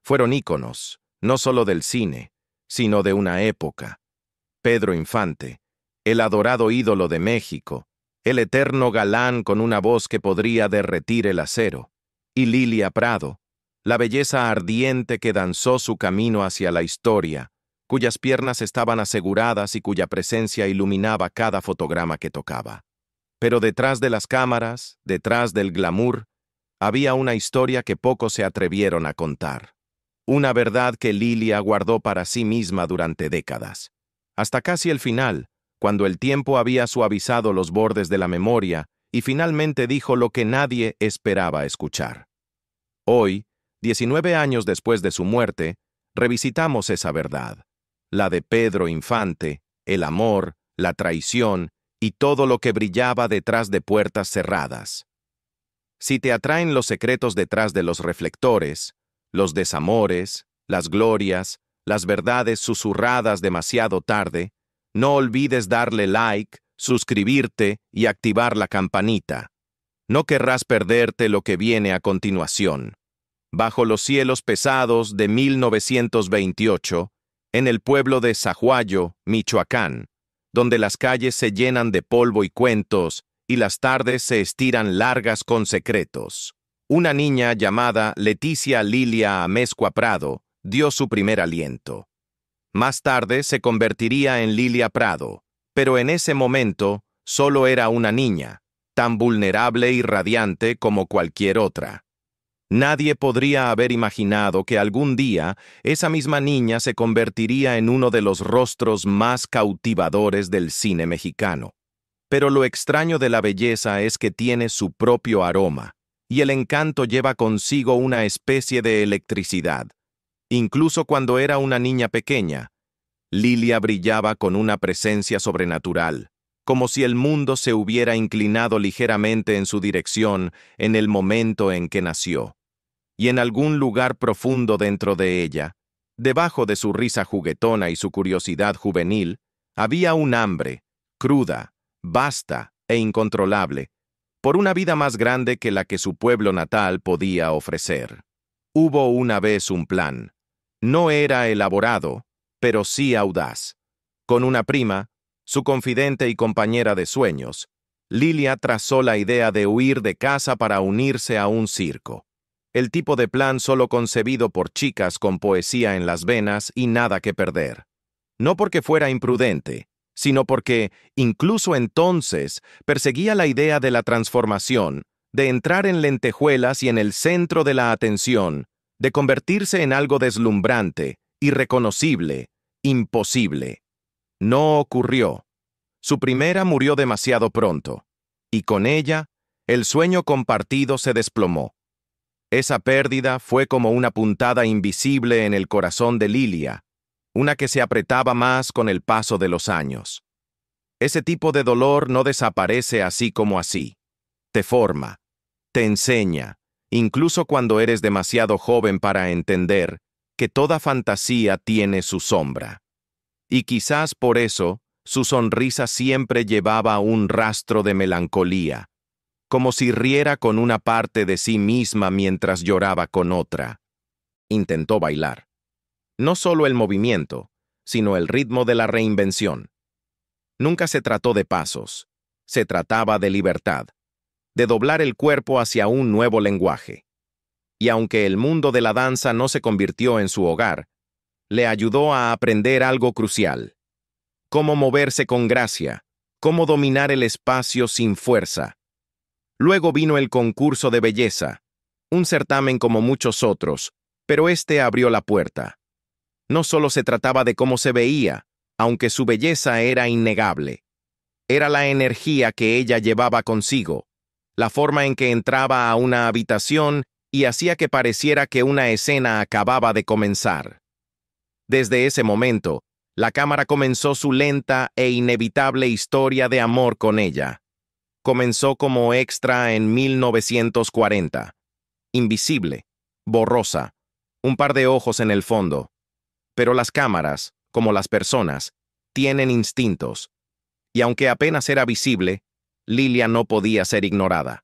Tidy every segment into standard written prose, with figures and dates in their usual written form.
Fueron íconos, no solo del cine, sino de una época. Pedro Infante, el adorado ídolo de México, el eterno galán con una voz que podría derretir el acero, y Lilia Prado, la belleza ardiente que danzó su camino hacia la historia, cuyas piernas estaban aseguradas y cuya presencia iluminaba cada fotograma que tocaba. Pero detrás de las cámaras, detrás del glamour, había una historia que pocos se atrevieron a contar. Una verdad que Lilia guardó para sí misma durante décadas. Hasta casi el final, cuando el tiempo había suavizado los bordes de la memoria y finalmente dijo lo que nadie esperaba escuchar. Hoy, 19 años después de su muerte, revisitamos esa verdad, la de Pedro Infante, el amor, la traición y todo lo que brillaba detrás de puertas cerradas. Si te atraen los secretos detrás de los reflectores, los desamores, las glorias, las verdades susurradas demasiado tarde, no olvides darle like, suscribirte y activar la campanita. No querrás perderte lo que viene a continuación. Bajo los cielos pesados de 1928, en el pueblo de Zahuallo, Michoacán, donde las calles se llenan de polvo y cuentos y las tardes se estiran largas con secretos. Una niña llamada Leticia Lilia Amezcua Prado dio su primer aliento. Más tarde se convertiría en Lilia Prado, pero en ese momento solo era una niña, tan vulnerable y radiante como cualquier otra. Nadie podría haber imaginado que algún día esa misma niña se convertiría en uno de los rostros más cautivadores del cine mexicano. Pero lo extraño de la belleza es que tiene su propio aroma, y el encanto lleva consigo una especie de electricidad. Incluso cuando era una niña pequeña, Lilia brillaba con una presencia sobrenatural, como si el mundo se hubiera inclinado ligeramente en su dirección en el momento en que nació. Y en algún lugar profundo dentro de ella, debajo de su risa juguetona y su curiosidad juvenil, había un hambre, cruda, vasta e incontrolable, por una vida más grande que la que su pueblo natal podía ofrecer. Hubo una vez un plan. No era elaborado, pero sí audaz. Con una prima, su confidente y compañera de sueños, Lilia trazó la idea de huir de casa para unirse a un circo. El tipo de plan solo concebido por chicas con poesía en las venas y nada que perder. No porque fuera imprudente, sino porque, incluso entonces, perseguía la idea de la transformación, de entrar en lentejuelas y en el centro de la atención, de convertirse en algo deslumbrante, irreconocible, imposible. No ocurrió. Su primera murió demasiado pronto, y con ella, el sueño compartido se desplomó. Esa pérdida fue como una puntada invisible en el corazón de Lilia, una que se apretaba más con el paso de los años. Ese tipo de dolor no desaparece así como así. Te forma, te enseña, incluso cuando eres demasiado joven para entender que toda fantasía tiene su sombra. Y quizás por eso, su sonrisa siempre llevaba un rastro de melancolía, como si riera con una parte de sí misma mientras lloraba con otra. Intentó bailar. No solo el movimiento, sino el ritmo de la reinvención. Nunca se trató de pasos, se trataba de libertad, de doblar el cuerpo hacia un nuevo lenguaje. Y aunque el mundo de la danza no se convirtió en su hogar, le ayudó a aprender algo crucial: cómo moverse con gracia, cómo dominar el espacio sin fuerza. Luego vino el concurso de belleza, un certamen como muchos otros, pero este abrió la puerta. No solo se trataba de cómo se veía, aunque su belleza era innegable. Era la energía que ella llevaba consigo, la forma en que entraba a una habitación y hacía que pareciera que una escena acababa de comenzar. Desde ese momento, la cámara comenzó su lenta e inevitable historia de amor con ella. Comenzó como extra en 1940. Invisible, borrosa, un par de ojos en el fondo. Pero las cámaras, como las personas, tienen instintos. Y aunque apenas era visible, Lilia no podía ser ignorada.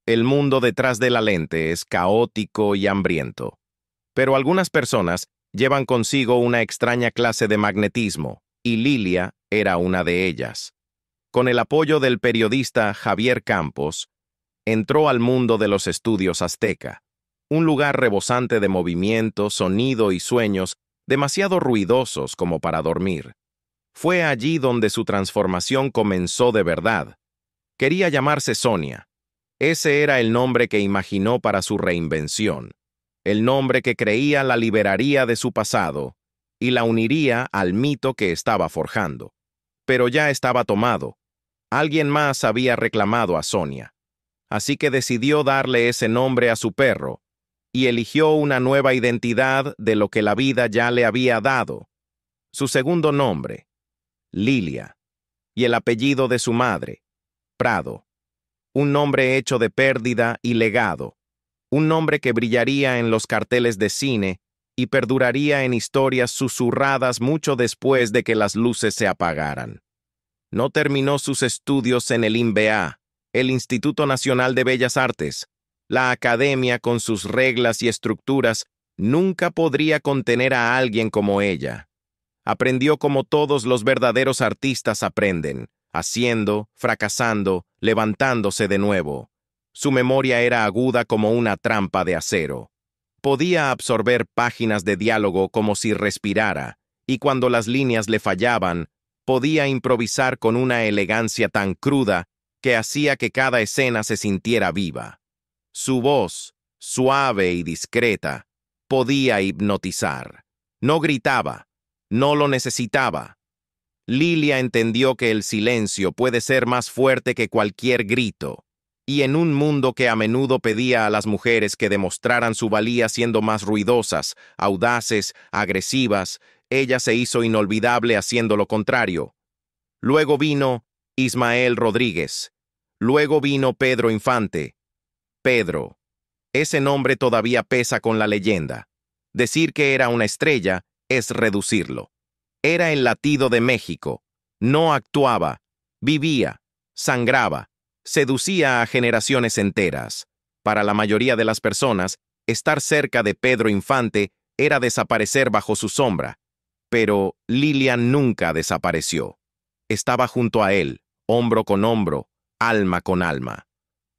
El mundo detrás de la lente es caótico y hambriento. Pero algunas personas llevan consigo una extraña clase de magnetismo, y Lilia era una de ellas. Con el apoyo del periodista Javier Campos, entró al mundo de los estudios Azteca, un lugar rebosante de movimiento, sonido y sueños demasiado ruidosos como para dormir. Fue allí donde su transformación comenzó de verdad. Quería llamarse Sonia. Ese era el nombre que imaginó para su reinvención, el nombre que creía la liberaría de su pasado y la uniría al mito que estaba forjando. Pero ya estaba tomado. Alguien más había reclamado a Sonia. Así que decidió darle ese nombre a su perro, y eligió una nueva identidad de lo que la vida ya le había dado. Su segundo nombre, Lilia, y el apellido de su madre, Prado. Un nombre hecho de pérdida y legado, un nombre que brillaría en los carteles de cine y perduraría en historias susurradas mucho después de que las luces se apagaran. No terminó sus estudios en el INBA, el Instituto Nacional de Bellas Artes. La academia, con sus reglas y estructuras, nunca podría contener a alguien como ella. Aprendió como todos los verdaderos artistas aprenden, haciendo, fracasando, levantándose de nuevo. Su memoria era aguda como una trampa de acero. Podía absorber páginas de diálogo como si respirara, y cuando las líneas le fallaban, podía improvisar con una elegancia tan cruda que hacía que cada escena se sintiera viva. Su voz, suave y discreta, podía hipnotizar. No gritaba, no lo necesitaba. Lilia entendió que el silencio puede ser más fuerte que cualquier grito, y en un mundo que a menudo pedía a las mujeres que demostraran su valía siendo más ruidosas, audaces, agresivas, ella se hizo inolvidable haciendo lo contrario. Luego vino Ismael Rodríguez. Luego vino Pedro Infante. Pedro. Ese nombre todavía pesa con la leyenda. Decir que era una estrella es reducirlo. Era el latido de México. No actuaba, vivía, sangraba, seducía a generaciones enteras. Para la mayoría de las personas, estar cerca de Pedro Infante era desaparecer bajo su sombra. Pero Lilian nunca desapareció. Estaba junto a él, hombro con hombro, alma con alma.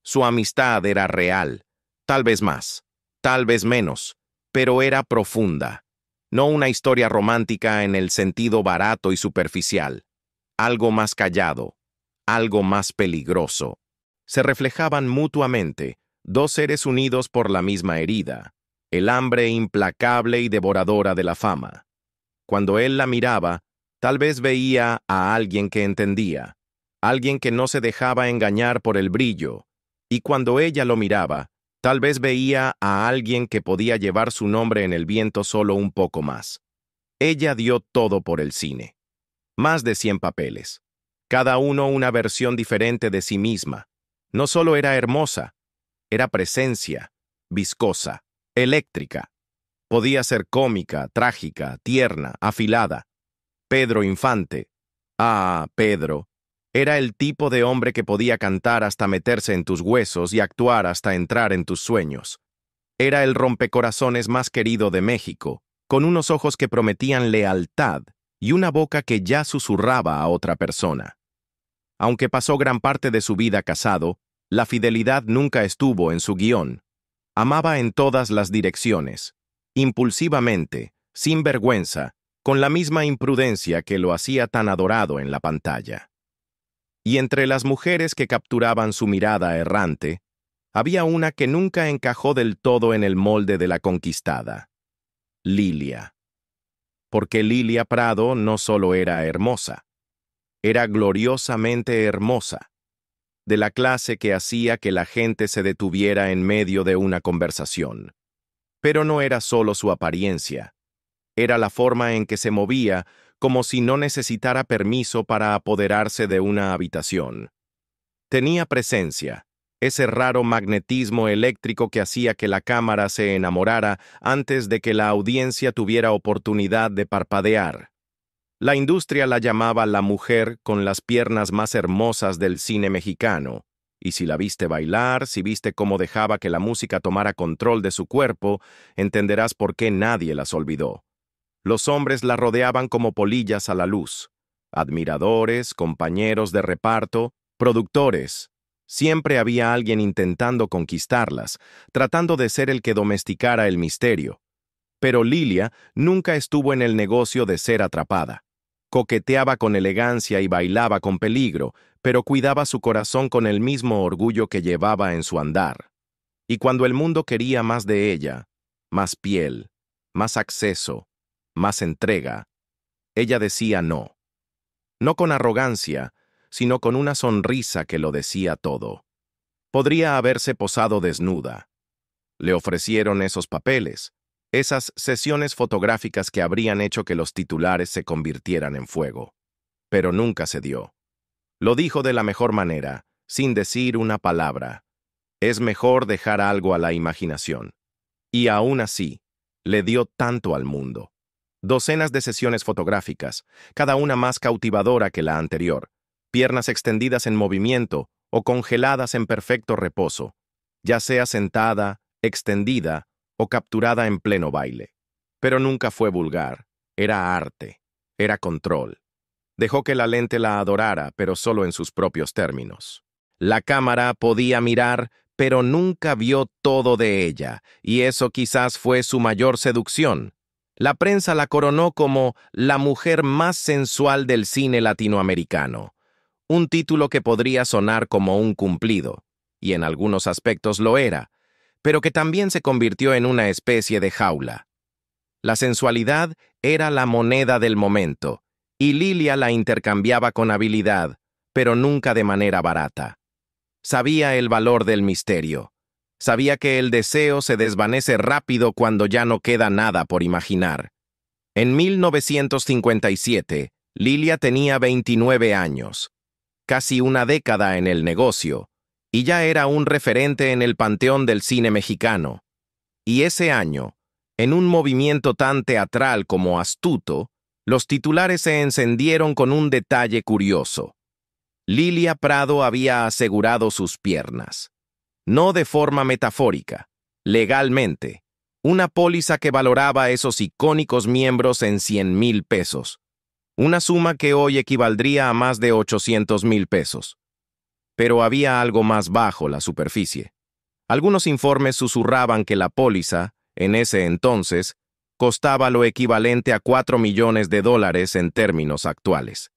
Su amistad era real, tal vez más, tal vez menos, pero era profunda. No una historia romántica en el sentido barato y superficial. Algo más callado, algo más peligroso. Se reflejaban mutuamente, dos seres unidos por la misma herida, el hambre implacable y devoradora de la fama. Cuando él la miraba, tal vez veía a alguien que entendía, alguien que no se dejaba engañar por el brillo, y cuando ella lo miraba, tal vez veía a alguien que podía llevar su nombre en el viento solo un poco más. Ella dio todo por el cine. Más de 100 papeles. Cada uno una versión diferente de sí misma. No solo era hermosa, era presencia, viscosa, eléctrica. Podía ser cómica, trágica, tierna, afilada. Pedro Infante. Ah, Pedro. Era el tipo de hombre que podía cantar hasta meterse en tus huesos y actuar hasta entrar en tus sueños. Era el rompecorazones más querido de México, con unos ojos que prometían lealtad y una boca que ya susurraba a otra persona. Aunque pasó gran parte de su vida casado, la fidelidad nunca estuvo en su guión. Amaba en todas las direcciones, impulsivamente, sin vergüenza, con la misma imprudencia que lo hacía tan adorado en la pantalla. Y entre las mujeres que capturaban su mirada errante, había una que nunca encajó del todo en el molde de la conquistada. Lilia. Porque Lilia Prado no solo era hermosa, era gloriosamente hermosa, de la clase que hacía que la gente se detuviera en medio de una conversación. Pero no era solo su apariencia, era la forma en que se movía, como si no necesitara permiso para apoderarse de una habitación. Tenía presencia, ese raro magnetismo eléctrico que hacía que la cámara se enamorara antes de que la audiencia tuviera oportunidad de parpadear. La industria la llamaba la mujer con las piernas más hermosas del cine mexicano, Y si la viste bailar, si viste cómo dejaba que la música tomara control de su cuerpo, entenderás por qué nadie las olvidó. Los hombres la rodeaban como polillas a la luz. Admiradores, compañeros de reparto, productores. Siempre había alguien intentando conquistarlas, tratando de ser el que domesticara el misterio. Pero Lilia nunca estuvo en el negocio de ser atrapada. Coqueteaba con elegancia y bailaba con peligro, pero cuidaba su corazón con el mismo orgullo que llevaba en su andar. Y cuando el mundo quería más de ella, más piel, más acceso, más entrega, ella decía no. No con arrogancia, sino con una sonrisa que lo decía todo. Podría haberse posado desnuda. Le ofrecieron esos papeles, esas sesiones fotográficas que habrían hecho que los titulares se convirtieran en fuego. Pero nunca se dio. Lo dijo de la mejor manera, sin decir una palabra. Es mejor dejar algo a la imaginación. Y aún así, le dio tanto al mundo. Docenas de sesiones fotográficas, cada una más cautivadora que la anterior, piernas extendidas en movimiento o congeladas en perfecto reposo, ya sea sentada, extendida o capturada en pleno baile. Pero nunca fue vulgar, era arte, era control. Dejó que la lente la adorara, pero solo en sus propios términos. La cámara podía mirar, pero nunca vio todo de ella, y eso quizás fue su mayor seducción. La prensa la coronó como la mujer más sensual del cine latinoamericano, un título que podría sonar como un cumplido, y en algunos aspectos lo era, pero que también se convirtió en una especie de jaula. La sensualidad era la moneda del momento, y Lilia la intercambiaba con habilidad, pero nunca de manera barata. Sabía el valor del misterio. Sabía que el deseo se desvanece rápido cuando ya no queda nada por imaginar. En 1957, Lilia tenía 29 años, casi una década en el negocio, y ya era un referente en el panteón del cine mexicano. Y ese año, en un movimiento tan teatral como astuto, los titulares se encendieron con un detalle curioso. Lilia Prado había asegurado sus piernas. No de forma metafórica, legalmente, una póliza que valoraba esos icónicos miembros en 100,000 pesos, una suma que hoy equivaldría a más de 800,000 pesos. Pero había algo más bajo la superficie. Algunos informes susurraban que la póliza, en ese entonces, costaba lo equivalente a 4 millones de dólares en términos actuales.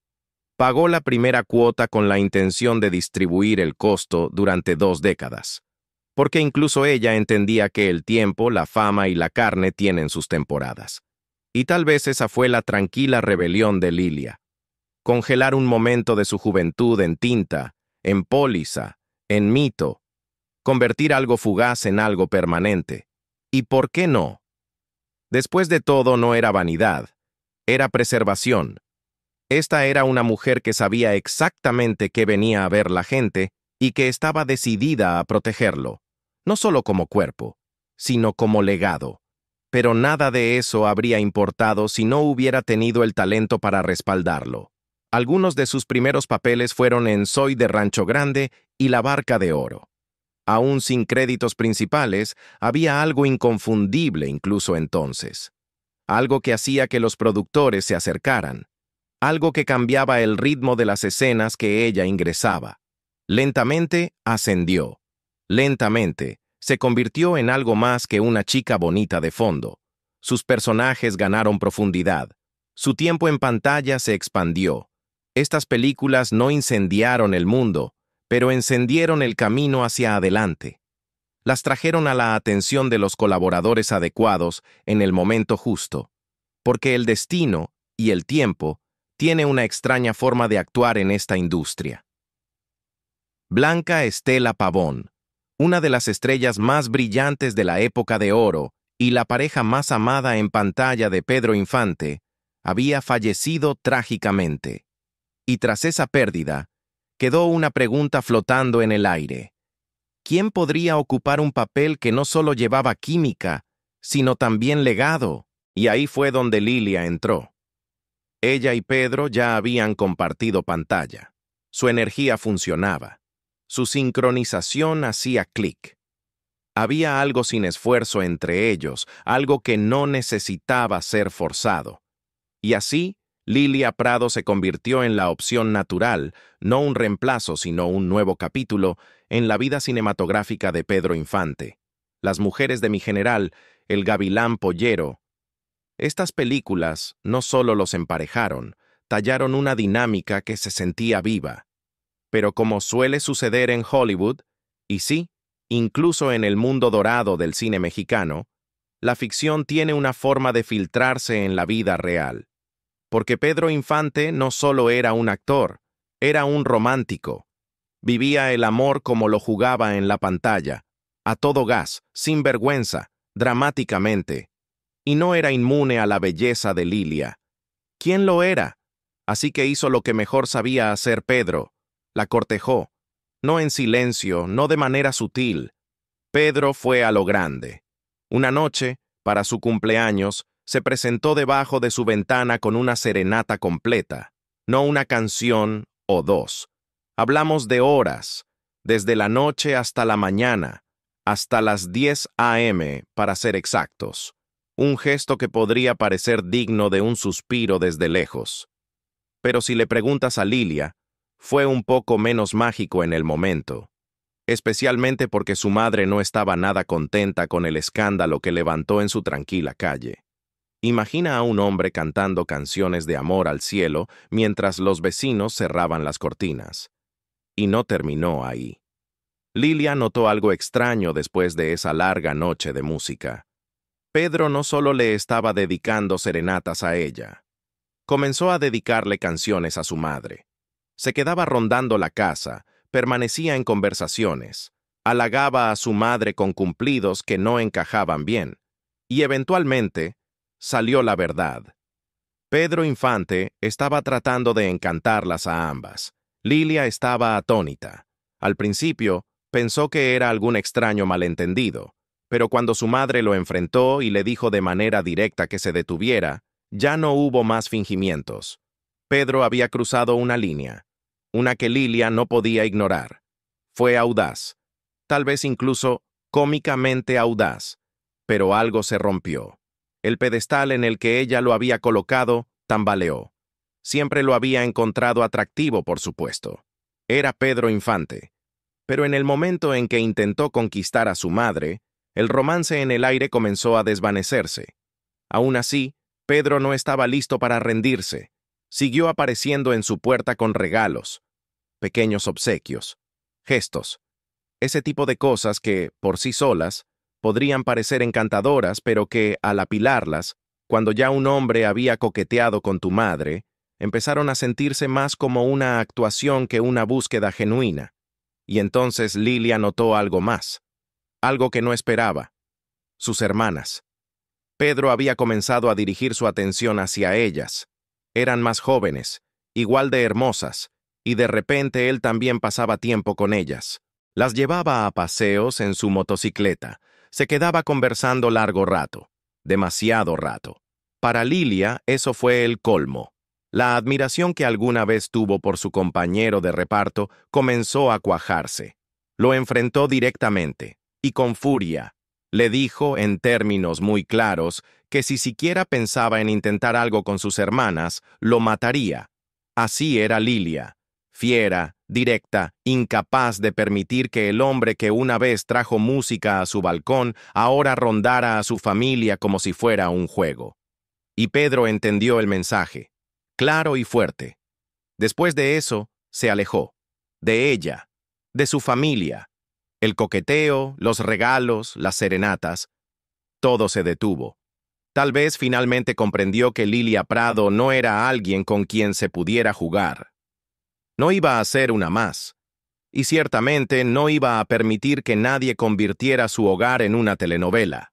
Pagó la primera cuota con la intención de distribuir el costo durante 2 décadas, porque incluso ella entendía que el tiempo, la fama y la carne tienen sus temporadas. Y tal vez esa fue la tranquila rebelión de Lilia. Congelar un momento de su juventud en tinta, en póliza, en mito, convertir algo fugaz en algo permanente. ¿Y por qué no? Después de todo no era vanidad, era preservación. Esta era una mujer que sabía exactamente qué venía a ver la gente y que estaba decidida a protegerlo, no solo como cuerpo, sino como legado. Pero nada de eso habría importado si no hubiera tenido el talento para respaldarlo. Algunos de sus primeros papeles fueron en Soy de Rancho Grande y La Barca de Oro. Aún sin créditos principales, había algo inconfundible incluso entonces. Algo que hacía que los productores se acercaran. Algo que cambiaba el ritmo de las escenas que ella ingresaba. Lentamente ascendió. Lentamente se convirtió en algo más que una chica bonita de fondo. Sus personajes ganaron profundidad. Su tiempo en pantalla se expandió. Estas películas no incendiaron el mundo, pero encendieron el camino hacia adelante. Las trajeron a la atención de los colaboradores adecuados en el momento justo, porque el destino y el tiempo tiene una extraña forma de actuar en esta industria. Blanca Estela Pavón, una de las estrellas más brillantes de la época de oro y la pareja más amada en pantalla de Pedro Infante, había fallecido trágicamente. Y tras esa pérdida, quedó una pregunta flotando en el aire. ¿Quién podría ocupar un papel que no solo llevaba química, sino también legado? Y ahí fue donde Lilia entró. Ella y Pedro ya habían compartido pantalla. Su energía funcionaba. Su sincronización hacía clic. Había algo sin esfuerzo entre ellos, algo que no necesitaba ser forzado. Y así, Lilia Prado se convirtió en la opción natural, no un reemplazo, sino un nuevo capítulo en la vida cinematográfica de Pedro Infante. Las mujeres de mi general, El Gavilán Pollero. Estas películas no solo los emparejaron, tallaron una dinámica que se sentía viva. Pero como suele suceder en Hollywood, y sí, incluso en el mundo dorado del cine mexicano, la ficción tiene una forma de filtrarse en la vida real. Porque Pedro Infante no solo era un actor, era un romántico. Vivía el amor como lo jugaba en la pantalla, a todo gas, sin vergüenza, dramáticamente. Y no era inmune a la belleza de Lilia. ¿Quién lo era? Así que hizo lo que mejor sabía hacer Pedro. La cortejó. No en silencio, no de manera sutil. Pedro fue a lo grande. Una noche, para su cumpleaños, se presentó debajo de su ventana con una serenata completa, no una canción o dos. Hablamos de horas, desde la noche hasta la mañana, hasta las 10 a.m., para ser exactos. Un gesto que podría parecer digno de un suspiro desde lejos. Pero si le preguntas a Lilia, fue un poco menos mágico en el momento. Especialmente porque su madre no estaba nada contenta con el escándalo que levantó en su tranquila calle. Imagina a un hombre cantando canciones de amor al cielo mientras los vecinos cerraban las cortinas. Y no terminó ahí. Lilia notó algo extraño después de esa larga noche de música. Pedro no solo le estaba dedicando serenatas a ella. Comenzó a dedicarle canciones a su madre. Se quedaba rondando la casa, permanecía en conversaciones, halagaba a su madre con cumplidos que no encajaban bien, y eventualmente salió la verdad. Pedro Infante estaba tratando de encantarlas a ambas. Lilia estaba atónita. Al principio, pensó que era algún extraño malentendido, pero cuando su madre lo enfrentó y le dijo de manera directa que se detuviera, ya no hubo más fingimientos. Pedro había cruzado una línea, una que Lilia no podía ignorar. Fue audaz, tal vez incluso cómicamente audaz, pero algo se rompió. El pedestal en el que ella lo había colocado tambaleó. Siempre lo había encontrado atractivo, por supuesto. Era Pedro Infante. Pero en el momento en que intentó conquistar a su madre, el romance en el aire comenzó a desvanecerse. Aún así, Pedro no estaba listo para rendirse. Siguió apareciendo en su puerta con regalos, pequeños obsequios, gestos, ese tipo de cosas que, por sí solas, podrían parecer encantadoras, pero que, al apilarlas, cuando ya un hombre había coqueteado con tu madre, empezaron a sentirse más como una actuación que una búsqueda genuina. Y entonces Lilia notó algo más, algo que no esperaba: sus hermanas. Pedro había comenzado a dirigir su atención hacia ellas. Eran más jóvenes, igual de hermosas, y de repente él también pasaba tiempo con ellas. Las llevaba a paseos en su motocicleta. Se quedaba conversando largo rato, demasiado rato. Para Lilia eso fue el colmo. La admiración que alguna vez tuvo por su compañero de reparto comenzó a cuajarse. Lo enfrentó directamente, y con furia. Le dijo, en términos muy claros, que si siquiera pensaba en intentar algo con sus hermanas, lo mataría. Así era Lilia, fiera, directa, incapaz de permitir que el hombre que una vez trajo música a su balcón ahora rondara a su familia como si fuera un juego. Y Pedro entendió el mensaje, claro y fuerte. Después de eso, se alejó. De ella, de su familia. El coqueteo, los regalos, las serenatas, todo se detuvo. Tal vez finalmente comprendió que Lilia Prado no era alguien con quien se pudiera jugar. No iba a ser una más. Y ciertamente no iba a permitir que nadie convirtiera su hogar en una telenovela.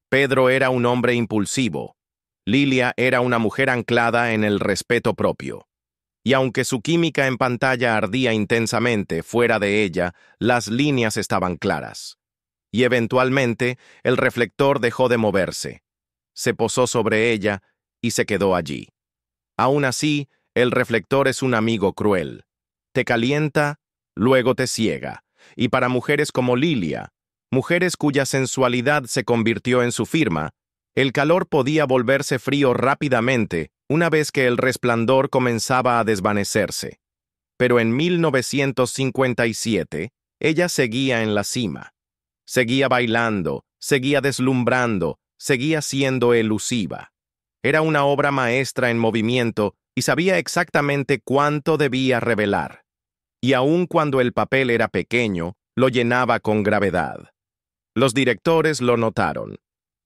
Pedro era un hombre impulsivo. Lilia era una mujer anclada en el respeto propio. Y aunque su química en pantalla ardía intensamente, fuera de ella, las líneas estaban claras. Y eventualmente, el reflector dejó de moverse. Se posó sobre ella y se quedó allí. Aún así, el reflector es un amigo cruel. Te calienta luego te ciega. Y para mujeres como Lilia, mujeres cuya sensualidad se convirtió en su firma, el calor podía volverse frío rápidamente una vez que el resplandor comenzaba a desvanecerse. Pero en 1957, ella seguía en la cima. Seguía bailando, seguía deslumbrando, seguía siendo elusiva. Era una obra maestra en movimiento y sabía exactamente cuánto debía revelar. Y aun cuando el papel era pequeño, lo llenaba con gravedad. Los directores lo notaron.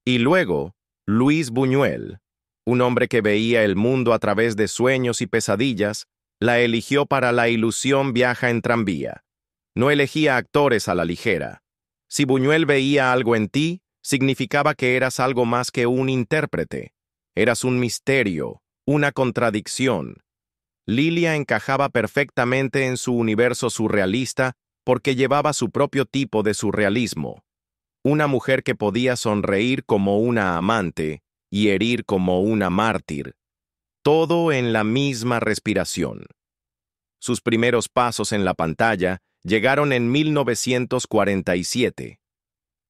Y luego, Luis Buñuel, un hombre que veía el mundo a través de sueños y pesadillas, la eligió para La ilusión viaja en tranvía. No elegía actores a la ligera. Si Buñuel veía algo en ti, significaba que eras algo más que un intérprete. Eras un misterio, una contradicción. Lilia encajaba perfectamente en su universo surrealista porque llevaba su propio tipo de surrealismo. Una mujer que podía sonreír como una amante y herir como una mártir. Todo en la misma respiración. Sus primeros pasos en la pantalla llegaron en 1947.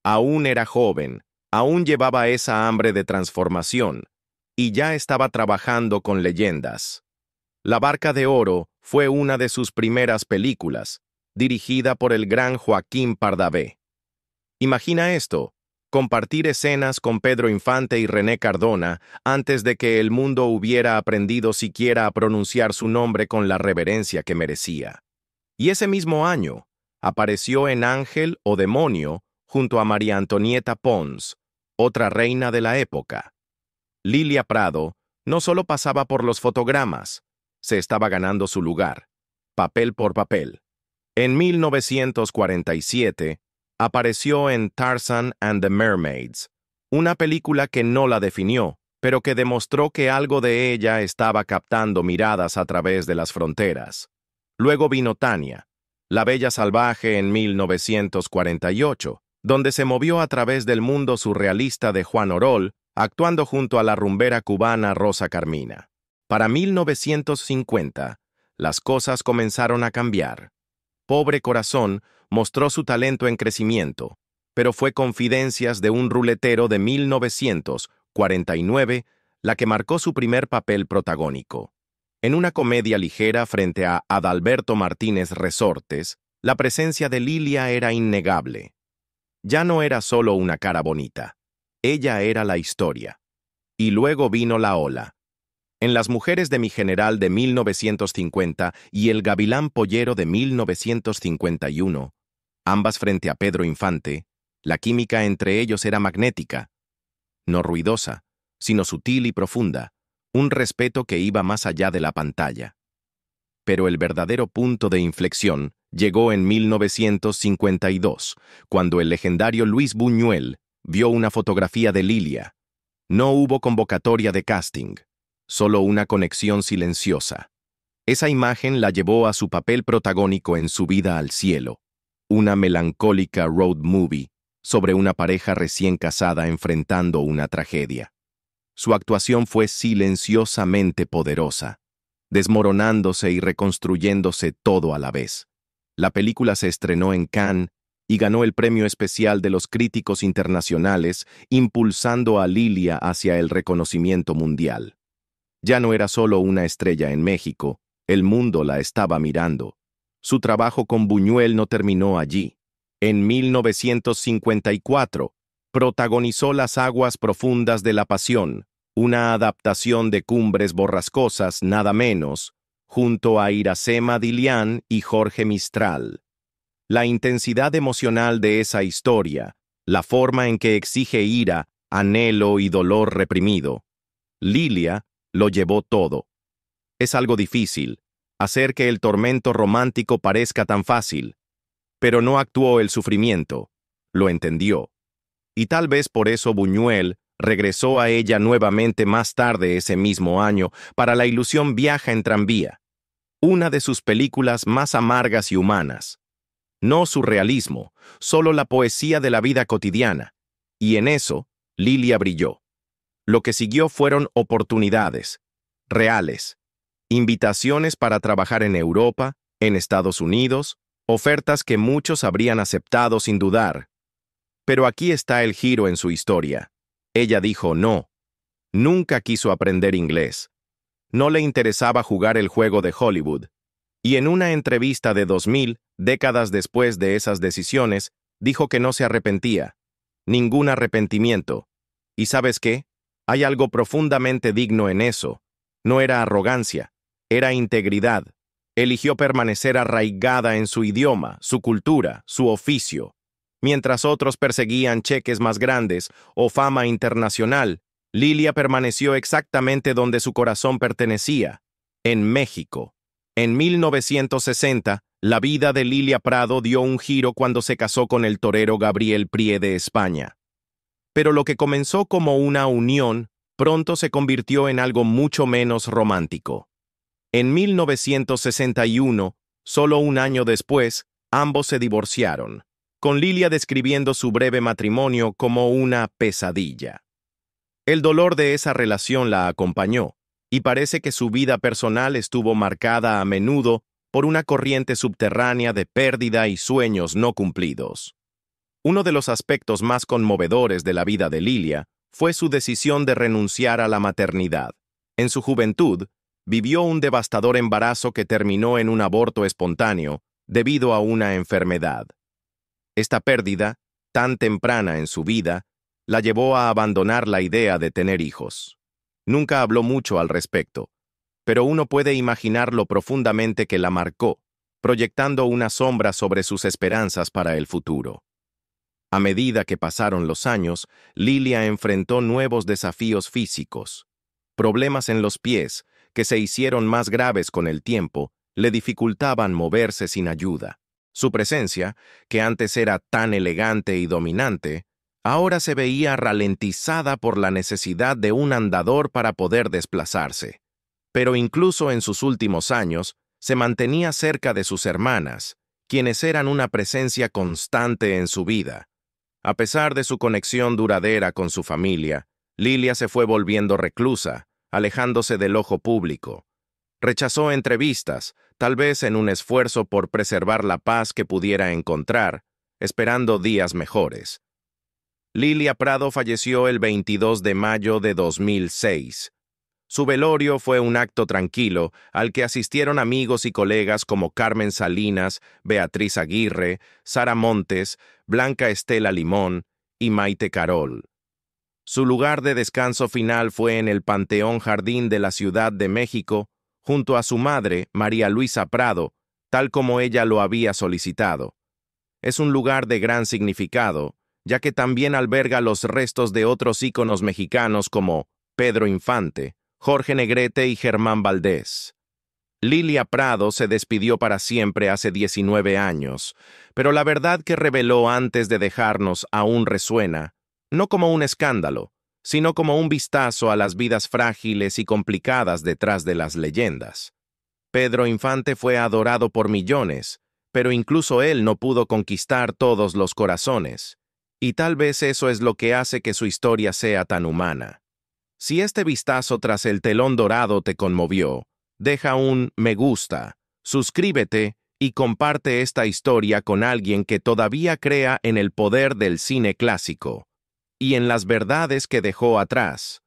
Aún era joven, aún llevaba esa hambre de transformación, y ya estaba trabajando con leyendas. La Barca de Oro fue una de sus primeras películas, dirigida por el gran Joaquín Pardavé. Imagina esto, compartir escenas con Pedro Infante y René Cardona antes de que el mundo hubiera aprendido siquiera a pronunciar su nombre con la reverencia que merecía. Y ese mismo año, apareció en Ángel o Demonio junto a María Antonieta Pons, otra reina de la época. Lilia Prado no solo pasaba por los fotogramas, se estaba ganando su lugar, papel por papel. En 1947, apareció en Tarzan and the Mermaids, una película que no la definió, pero que demostró que algo de ella estaba captando miradas a través de las fronteras. Luego vino Tania, la Bella Salvaje en 1948, donde se movió a través del mundo surrealista de Juan Orol, actuando junto a la rumbera cubana Rosa Carmina. Para 1950, las cosas comenzaron a cambiar. Pobre Corazón mostró su talento en crecimiento, pero fue Confidencias de un ruletero de 1949 la que marcó su primer papel protagónico. En una comedia ligera frente a Adalberto Martínez Resortes, la presencia de Lilia era innegable. Ya no era solo una cara bonita, ella era la historia. Y luego vino La Ola. En Las mujeres de mi general de 1950 y El gavilán pollero de 1951, ambas frente a Pedro Infante, la química entre ellos era magnética, no ruidosa, sino sutil y profunda, un respeto que iba más allá de la pantalla. Pero el verdadero punto de inflexión llegó en 1952, cuando el legendario Luis Buñuel vio una fotografía de Lilia. No hubo convocatoria de casting, solo una conexión silenciosa. Esa imagen la llevó a su papel protagónico en Subida al cielo, una melancólica road movie sobre una pareja recién casada enfrentando una tragedia. Su actuación fue silenciosamente poderosa, desmoronándose y reconstruyéndose todo a la vez. La película se estrenó en Cannes y ganó el premio especial de los críticos internacionales, impulsando a Lilia hacia el reconocimiento mundial. Ya no era solo una estrella en México, el mundo la estaba mirando. Su trabajo con Buñuel no terminó allí. En 1954, protagonizó Las aguas profundas de la pasión, una adaptación de Cumbres borrascosas, nada menos, junto a Iracema Dilián y Jorge Mistral. La intensidad emocional de esa historia, la forma en que exige ira, anhelo y dolor reprimido. Lilia lo llevó todo. Es algo difícil, hacer que el tormento romántico parezca tan fácil. Pero no actuó el sufrimiento, lo entendió. Y tal vez por eso Buñuel regresó a ella nuevamente más tarde ese mismo año para La ilusión viaja en tranvía, una de sus películas más amargas y humanas. No surrealismo, solo la poesía de la vida cotidiana. Y en eso, Lilia brilló. Lo que siguió fueron oportunidades, reales, invitaciones para trabajar en Europa, en Estados Unidos, ofertas que muchos habrían aceptado sin dudar. Pero aquí está el giro en su historia. Ella dijo no. Nunca quiso aprender inglés. No le interesaba jugar el juego de Hollywood. Y en una entrevista de 2000, décadas después de esas decisiones, dijo que no se arrepentía. Ningún arrepentimiento. ¿Y sabes qué? Hay algo profundamente digno en eso. No era arrogancia, era integridad. Eligió permanecer arraigada en su idioma, su cultura, su oficio. Mientras otros perseguían cheques más grandes o fama internacional, Lilia permaneció exactamente donde su corazón pertenecía, en México. En 1960, la vida de Lilia Prado dio un giro cuando se casó con el torero Gabriel Prie de España. Pero lo que comenzó como una unión, pronto se convirtió en algo mucho menos romántico. En 1961, solo un año después, ambos se divorciaron, con Lilia describiendo su breve matrimonio como una pesadilla. El dolor de esa relación la acompañó, y parece que su vida personal estuvo marcada a menudo por una corriente subterránea de pérdida y sueños no cumplidos. Uno de los aspectos más conmovedores de la vida de Lilia fue su decisión de renunciar a la maternidad. En su juventud, vivió un devastador embarazo que terminó en un aborto espontáneo debido a una enfermedad. Esta pérdida, tan temprana en su vida, la llevó a abandonar la idea de tener hijos. Nunca habló mucho al respecto, pero uno puede imaginar lo profundamente que la marcó, proyectando una sombra sobre sus esperanzas para el futuro. A medida que pasaron los años, Lilia enfrentó nuevos desafíos físicos. Problemas en los pies, que se hicieron más graves con el tiempo, le dificultaban moverse sin ayuda. Su presencia, que antes era tan elegante y dominante, ahora se veía ralentizada por la necesidad de un andador para poder desplazarse. Pero incluso en sus últimos años, se mantenía cerca de sus hermanas, quienes eran una presencia constante en su vida. A pesar de su conexión duradera con su familia, Lilia se fue volviendo reclusa, alejándose del ojo público. Rechazó entrevistas, tal vez en un esfuerzo por preservar la paz que pudiera encontrar, esperando días mejores. Lilia Prado falleció el 22 de mayo de 2006. Su velorio fue un acto tranquilo al que asistieron amigos y colegas como Carmen Salinas, Beatriz Aguirre, Sara Montes, Blanca Estela Limón y Maite Carol. Su lugar de descanso final fue en el Panteón Jardín de la Ciudad de México, junto a su madre, María Luisa Prado, tal como ella lo había solicitado. Es un lugar de gran significado, ya que también alberga los restos de otros íconos mexicanos como Pedro Infante, Jorge Negrete y Germán Valdés. Lilia Prado se despidió para siempre hace 19 años, pero la verdad que reveló antes de dejarnos aún resuena, no como un escándalo, sino como un vistazo a las vidas frágiles y complicadas detrás de las leyendas. Pedro Infante fue adorado por millones, pero incluso él no pudo conquistar todos los corazones, y tal vez eso es lo que hace que su historia sea tan humana. Si este vistazo tras el telón dorado te conmovió, deja un me gusta, suscríbete y comparte esta historia con alguien que todavía crea en el poder del cine clásico y en las verdades que dejó atrás.